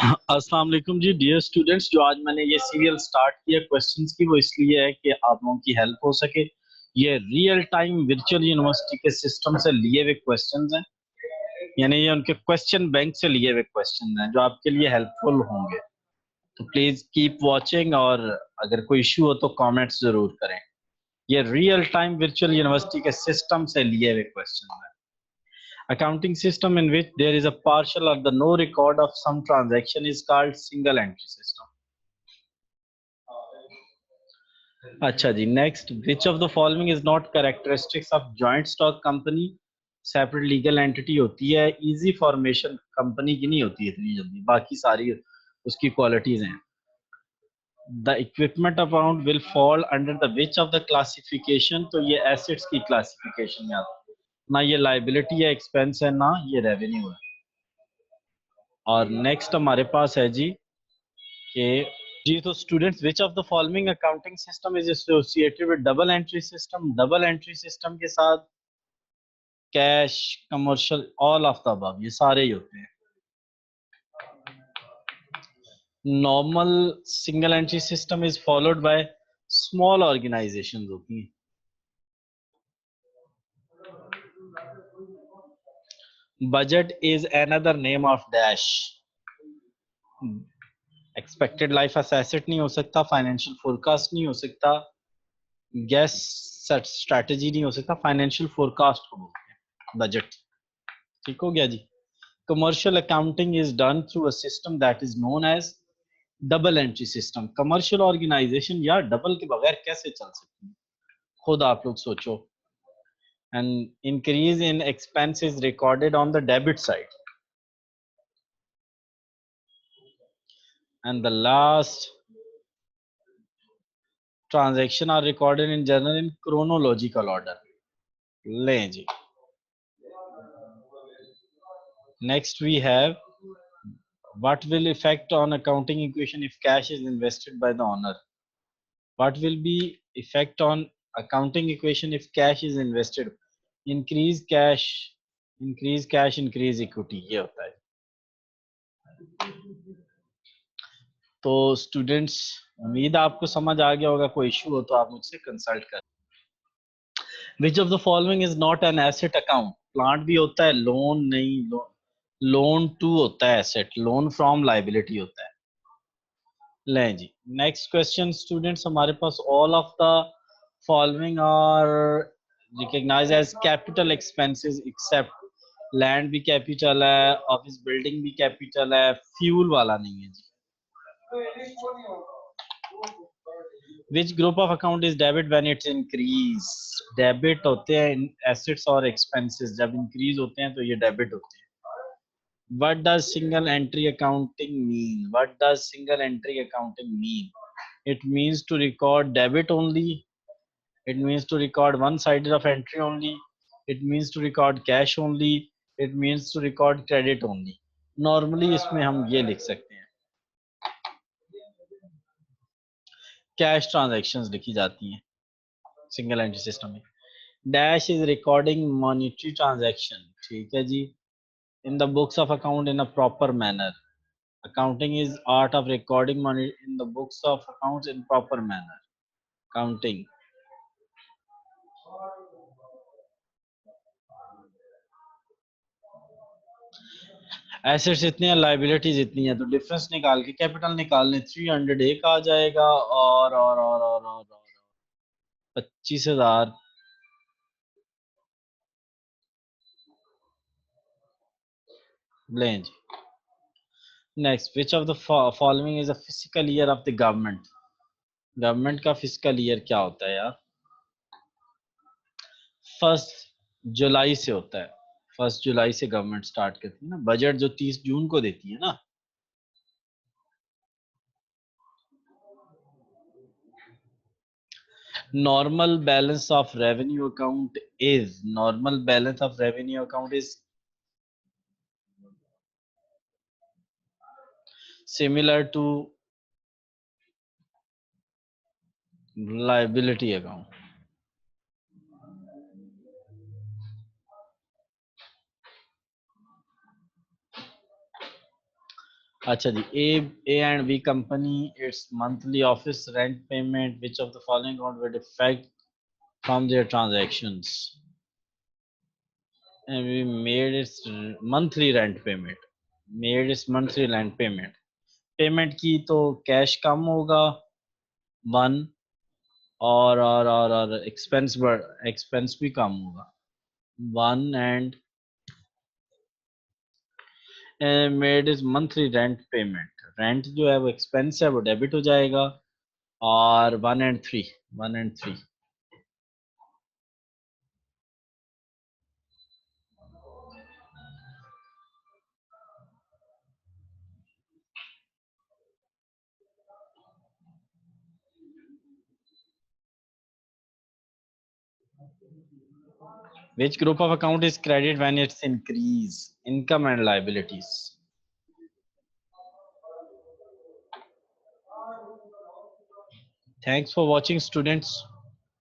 अस्सलाम वालेकुम जी dear students. जो आज मैंने ये सीरियल स्टार्ट किया क्वेश्चंस की, वो इसलिए है कि आप लोगों की हेल्प हो सके। ये रियल टाइम वर्चुअल यूनिवर्सिटी के सिस्टम से लिए हुए क्वेश्चंस हैं, यानी ये उनके क्वेश्चन बैंक से लिए हुए क्वेश्चन हैं जो आपके लिए हेल्पफुल होंगे। तो प्लीज कीप वॉचिंग, और अगर कोई इशू हो तो कमेंट्स जरूर करें। ये रियल टाइम वर्चुअल यूनिवर्सिटी के सिस्टम से लिए हुए क्वेश्चन हैं। Accounting system in which there is a partial or the no record of some transaction is called single entry system. अच्छा जी, next, which of the following is not characteristics of joint stock company. Separate legal entity होती है, easy formation company की नहीं होती है इतनी जल्दी, बाकी सारी उसकी क्वालिटीज हैं। The equipment amount will fall under the which of the classification, तो ये एसेट्स की क्लासिफिकेशन में आता है, ना ये लाइबिलिटी या एक्सपेंस है, ना ये रेवेन्यू है। और नेक्स्ट हमारे पास है जी कि जी, तो students, which of the following accounting system is associated with double entry system. Double entry system के साथ cash, commercial, all of the above, ये सारे ही होते हैं। Normal single entry system is followed by small organisations होती हैं। Budget is another name of dash. Expected life asset नहीं हो सकता, फाइनेंशियल फोरकास्ट नहीं हो सकता, गैस स्ट्रैटेजी नहीं हो सकता, फाइनेंशियल फोरकास्ट को बोलते हैं बजट। ठीक हो गया जी। Commercial accounting is done through a system that is known as double entry system. Commercial organization यार डबल के बगैर कैसे चल सकती है, खुद आप लोग सोचो। And increase in expense is recorded on the debit side, and the last transaction are recorded in journal in chronological order. लें जी, next we have what will effect on accounting equation if cash is invested by the owner. What will be effect on accounting equation if cash is invested? Increase cash, increase equity, ये होता है। तो students, उम्मीद आपको समझ आ गया होगा। कोई इशू हो तो आप मुझसे कंसल्ट करें। विच of the following is not an asset account. Plant भी होता है, लोन नहीं, लोन टू होता है एसेट, लोन फ्रॉम लाइबिलिटी होता है। लें जी, नेक्स्ट क्वेश्चन स्टूडेंट्स, हमारे पास all of the following are recognize as capital expenses except land भी कैपिटल है, ऑफिस बिल्डिंग भी कैपिटल है, फ्यूल वाला नहीं है जी। Which group of account is debit when it's increase. Debit होते हैं एसेट्स और एक्सपेंसेस, जब इंक्रीज होते हैं तो ये डेबिट होते हैं। What does single entry accounting mean? What does single entry accounting mean? It means to record debit only. It means to record one sided of entry only. It means to record cash only. It means to record credit only. Normally इसमें हम ये लिख सकते हैं, cash transactions लिखी जाती हैं single entry system में। Dash is recording monetary transaction, ठीक है जी, in the books of account in a proper manner. Accounting is art of recording money in the books of accounts in proper manner. Counting. Assets इतनी है, liabilities इतनी है, तो difference निकाल के capital निकाल लें। 300 एक आ जाएगा, और 25,000। लें जी, next, which of the following is a physical year of the government. Government का फिजिकल ईयर क्या होता है यार? 1 जुलाई से होता है। 1 जुलाई से गवर्नमेंट स्टार्ट करती है ना, बजट जो 30 जून को देती है ना। Normal balance of revenue account is similar to liability account. अच्छा जी, A and B company, its monthly office rent payment, which of the following account would affect from their transactions? And we made its monthly rent payment. Made its monthly rent payment. Payment की तो cash कम होगा 1 और expense भी कम होगा 1 and made is monthly rent payment rent जो है वो expense है वो डेबिट हो जाएगा और 1 and 3 which group of account is credit when it's increase income and liabilities? Thanks for watching, students.